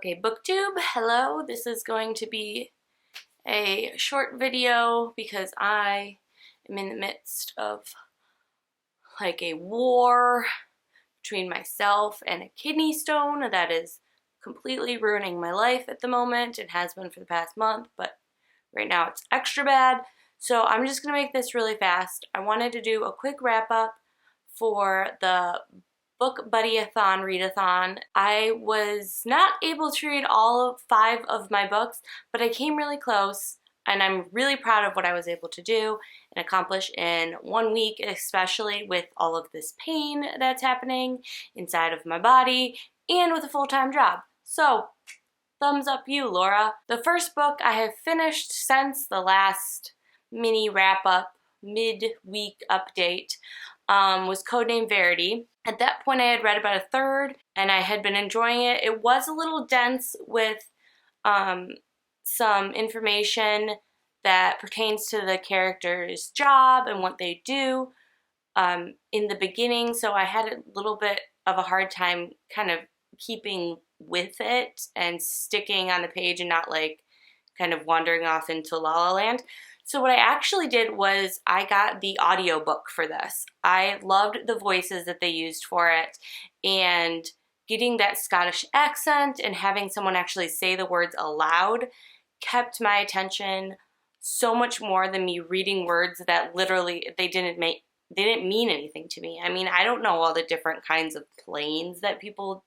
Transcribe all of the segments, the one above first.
Okay, BookTube, hello. This is going to be a short video because I am in the midst of like a war between myself and a kidney stone that is completely ruining my life at the moment. It has been for the past month, but right now it's extra bad. So I'm just gonna make this really fast. I wanted to do a quick wrap up for the BookBuddyAthon readathon. I was not able to read all 5 of my books, but I came really close, and I'm really proud of what I was able to do and accomplish in 1 week, especially with all of this pain that's happening inside of my body and with a full-time job. So, thumbs up you, Laura. The first book I have finished since the last mini wrap-up, mid-week update, was Codename Verity. At that point I had read about a third and I had been enjoying it. It was a little dense with some information that pertains to the character's job and what they do in the beginning, so I had a little bit of a hard time kind of keeping with it and sticking on the page and not like kind of wandering off into La La Land. So what I actually did was I got the audiobook for this. I loved the voices that they used for it, and getting that Scottish accent and having someone actually say the words aloud kept my attention so much more than me reading words that literally they didn't mean anything to me. I mean, I don't know all the different kinds of planes that people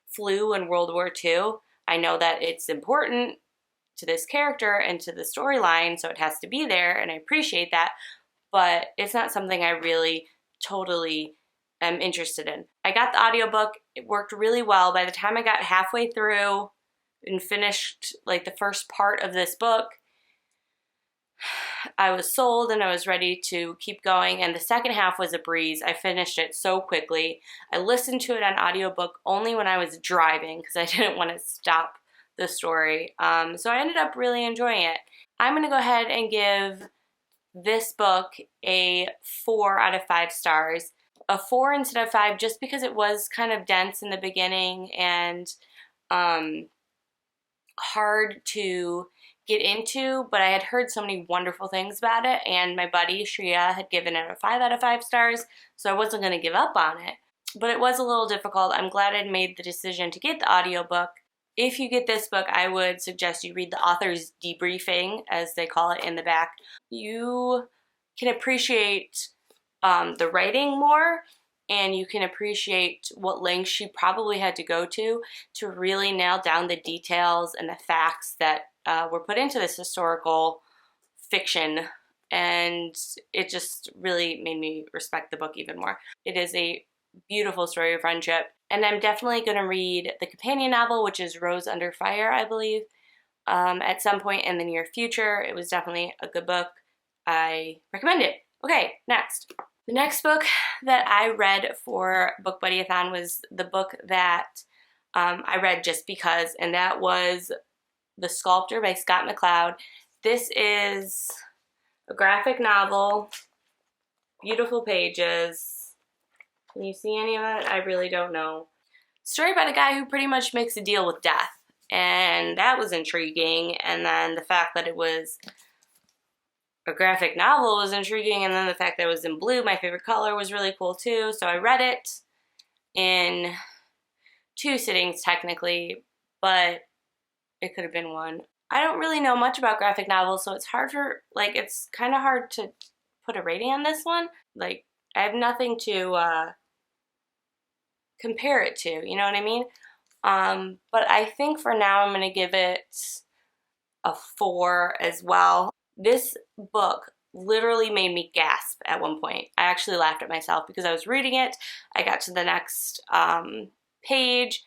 flew in World War II. I know that it's important to this character and to the storyline, so it has to be there, and I appreciate that, but it's not something I really totally am interested in. I got the audiobook. It worked really well. By the time I got halfway through and finished like the first part of this book, I was sold and I was ready to keep going, and the second half was a breeze. I finished it so quickly. I listened to it on audiobook only when I was driving because I didn't want to stop the story. So I ended up really enjoying it. I'm going to go ahead and give this book a 4 out of 5 stars. A 4 instead of 5 just because it was kind of dense in the beginning and hard to get into, but I had heard so many wonderful things about it, and my buddy Shreya had given it a 5 out of 5 stars, so I wasn't going to give up on it. But it was a little difficult. I'm glad I'd made the decision to get the audiobook. If you get this book, I would suggest you read the author's debriefing, as they call it in the back. You can appreciate the writing more, and you can appreciate what lengths she probably had to go to really nail down the details and the facts that were put into this historical fiction, and it just really made me respect the book even more. It is a beautiful story of friendship, and I'm definitely going to read the companion novel, which is Rose Under Fire, I believe, at some point in the near future. It was definitely a good book. I recommend it. Okay, next. The next book that I read for BookBuddyAthon was the book that I read just because, and that was The Sculptor by Scott McCloud. This is a graphic novel, beautiful pages. Can you see any of it? I really don't know. Story about a guy who pretty much makes a deal with death, and that was intriguing, and then the fact that it was a graphic novel was intriguing, and then the fact that it was in blue, my favorite color, was really cool too. So I read it in 2 sittings technically, but it could have been 1. I don't really know much about graphic novels, so it's it's kind of hard to put a rating on this one. Like, I have nothing to compare it to, you know what I mean? But I think for now I'm going to give it a 4 as well. This book literally made me gasp at one point. I actually laughed at myself because I was reading it. I got to the next page.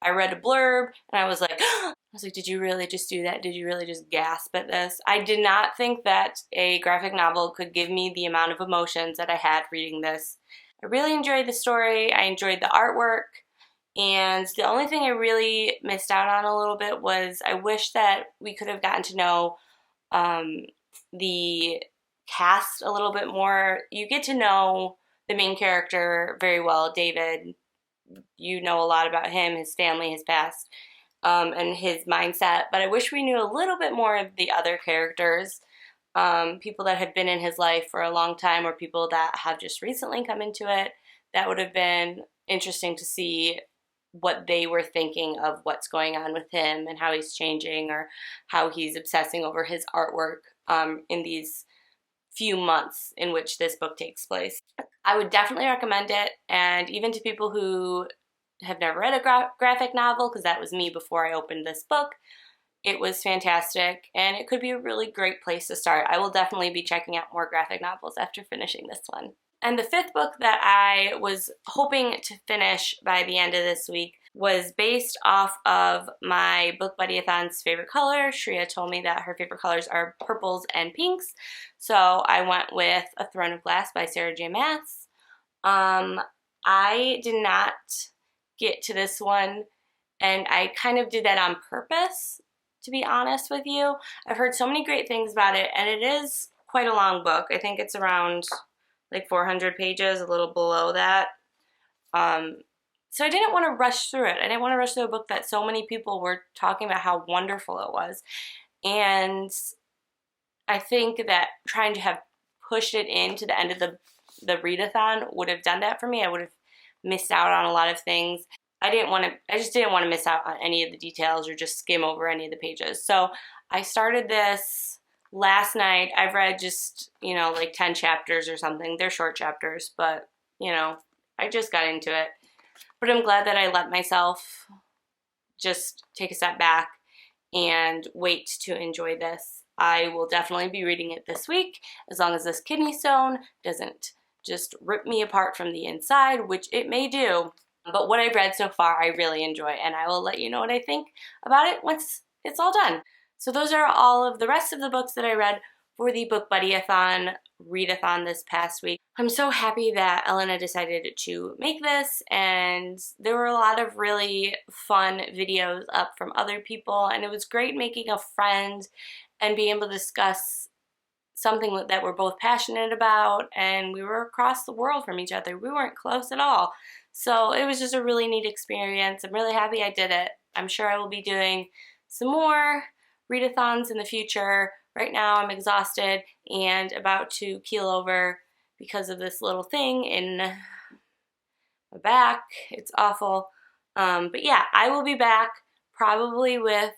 I read a blurb and I was like, did you really just do that? Did you really just gasp at this? I did not think that a graphic novel could give me the amount of emotions that I had reading this. I really enjoyed the story. I enjoyed the artwork. And the only thing I really missed out on a little bit was I wish that we could have gotten to know the cast a little bit more. You get to know the main character very well, David. You know a lot about him, his family, his past. and his mindset, but I wish we knew a little bit more of the other characters, people that had been in his life for a long time or people that have just recently come into it. That would have been interesting to see what they were thinking of what's going on with him and how he's changing or how he's obsessing over his artwork in these few months in which this book takes place. I would definitely recommend it, and even to people who have never read a graphic novel, because that was me before I opened this book, it was fantastic, and it could be a really great place to start. I will definitely be checking out more graphic novels after finishing this one. And the fifth book that I was hoping to finish by the end of this week was based off of my BookBuddyAthon's favorite color. Shreya told me that her favorite colors are purples and pinks, so I went with A Throne of Glass by Sarah J. Maas. I did not get to this one, and I kind of did that on purpose, to be honest with you. I've heard so many great things about it, and it is quite a long book. I think it's around like 400 pages, a little below that. So I didn't want to rush through it. I didn't want to rush through a book that so many people were talking about how wonderful it was. And I think that trying to have pushed it into the end of the readathon would have done that for me. I would have missed out on a lot of things. I just didn't want to miss out on any of the details or just skim over any of the pages. So I started this last night. I've read just, like 10 chapters or something. They're short chapters, but, I just got into it. But I'm glad that I let myself just take a step back and wait to enjoy this. I will definitely be reading it this week, as long as this kidney stone doesn't just rip me apart from the inside, which it may do. But what I've read so far, I really enjoy, and I will let you know what I think about it once it's all done. So those are all of the rest of the books that I read for the BookBuddyAthon readathon this past week. I'm so happy that Elena decided to make this, and there were a lot of really fun videos up from other people, and it was great making a friend and being able to discuss something that we're both passionate about, and we were across the world from each other. We weren't close at all. So it was just a really neat experience. I'm really happy I did it. I'm sure I will be doing some more readathons in the future. Right now I'm exhausted and about to keel over because of this little thing in my back. It's awful. But yeah, I will be back probably with,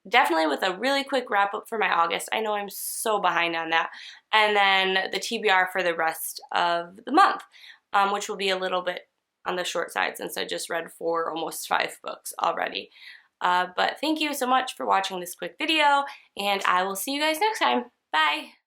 definitely with a really quick wrap up for my August. I know I'm so behind on that. And then the TBR for the rest of the month, which will be a little bit on the short side since I just read almost 5 books already. But thank you so much for watching this quick video, and I will see you guys next time. Bye!